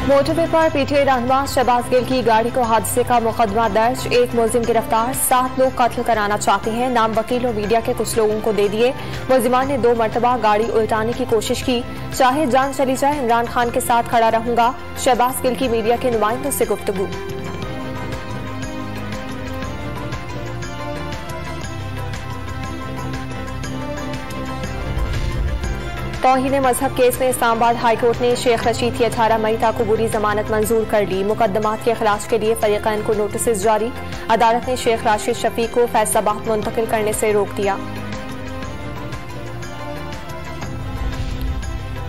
Motorway पर PTI रहनुमा शहबाज गिल की गाड़ी को हादसे का मुकदमा दर्ज, एक मुलजिम गिरफ्तार, 7 लोग कत्ल कराना चाहते हैं, नाम वकील और मीडिया के कुछ लोगों को दे दिए। मुलजिमान ने 2 मरतबा गाड़ी उल्टाने की कोशिश की, चाहे जान चली जाए इमरान खान के साथ खड़ा रहूंगा, शहबाज गिल की मीडिया के नुमाइंदों से गुफ्तगू। तौहीन मजहब केस में इस्लामाबाद हाईकोर्ट ने शेख रशीद की 18 मई तक अबूरी जमानत मंजूर कर ली। मुकदमात के खिलाफ के लिए फरीकैन को नोटिस जारी, अदालत ने शेख राशिद शफीक को फैसलाबाद मुंतकिल करने से रोक दिया।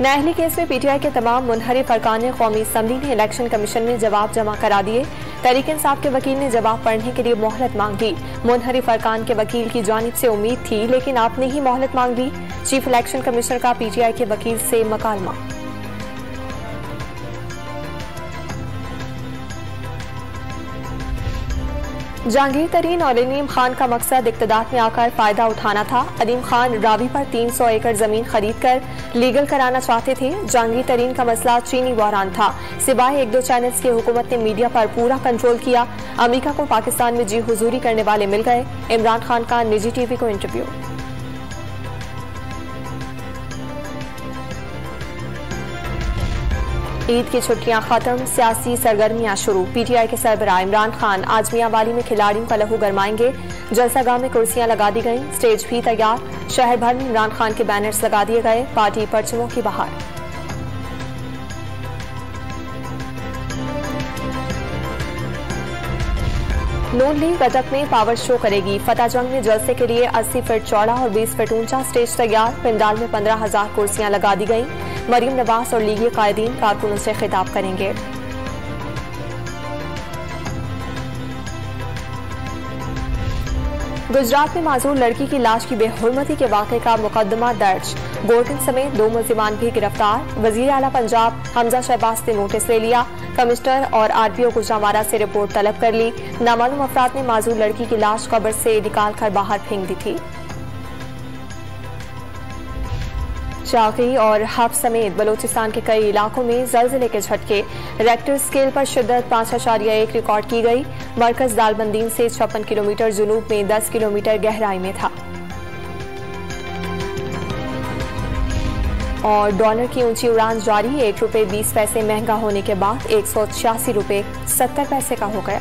नाअहली केस में पीटीआई के तमाम मुनहरिफ अरकान कौमी असम्बली ने इलेक्शन कमीशन में जवाब जमा करा दिए। तहरीक इंसाफ के वकील ने जवाब पढ़ने के लिए मोहलत मांगी। मुनहरिफ अरकान के वकील की जानिब से उम्मीद थी, लेकिन आपने ही मोहलत मांग ली। चीफ इलेक्शन कमिश्नर का पीटीआई के वकील से मकालमा। जहांगीर तरीन और अलीम खान का मकसद इक़्तिदार में आकर फायदा उठाना था। अलीम खान रावी पर 300 एकड़ जमीन खरीद कर लीगल कराना चाहते थे। जहांगीर तरीन का मसला चीनी बहरान था। सिवाय 1-2 चैनल्स की हुकूमत ने मीडिया पर पूरा कंट्रोल किया। अमेरिका को पाकिस्तान में जी हुजूरी करने वाले मिल गए। इमरान खान का निजी टीवी को इंटरव्यू। ईद की छुट्टियां खत्म, सियासी सरगर्मियां शुरू। पीटीआई के सरबराह इमरान खान आज मियांवाली में खिलाड़ियों का लहू गरमाएंगे। जलसागाह में कुर्सियां लगा दी गईं, स्टेज भी तैयार। शहर भर में इमरान खान के बैनर्स लगा दिए गए, पार्टी परचमों की बहार। नून लीग कटक में पावर शो करेगी। फतेह जंग में जलसे के लिए 80 फीट चौड़ा और 20 फीट ऊंचा स्टेज तैयार। पंडाल में 15,000 कुर्सियां लगा दी गईं। मरीम नवाज और लीगी कायदीन कारकुनों से खिताब करेंगे। गुजरात में माजूर लड़की की लाश की बेहुरमती के वाक़े का मुकदमा दर्ज। गोल्डन समेत 2 मुलजिमान भी गिरफ्तार। वजीर आला पंजाब हमजा शहबाज ने नोटिस ले लिया। कमिश्नर और आरपीओ गुजरांवाला से रिपोर्ट तलब कर ली। नामालूम अफराद ने माजूर लड़की की लाश कब्र से निकाल कर बाहर फेंक दी थी। शागी और हब समेत बलोचिस्तान के कई इलाकों में जलजिले के झटके। रेक्टर स्केल पर शिद्दत 5.1 रिकॉर्ड की गई। मरकज दालबंदीन से 56 किलोमीटर जुनूब में 10 किलोमीटर गहराई में था। और डॉलर की ऊंची उड़ान जारी, 1 रुपये 20 पैसे महंगा होने के बाद 186 रुपये 70 पैसे का हो गया।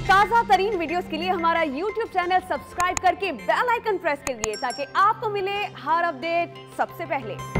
ताज़ा तरीन वीडियोस के लिए हमारा YouTube चैनल सब्सक्राइब करके बेल आइकन प्रेस करिए ताकि आपको मिले हर अपडेट सबसे पहले।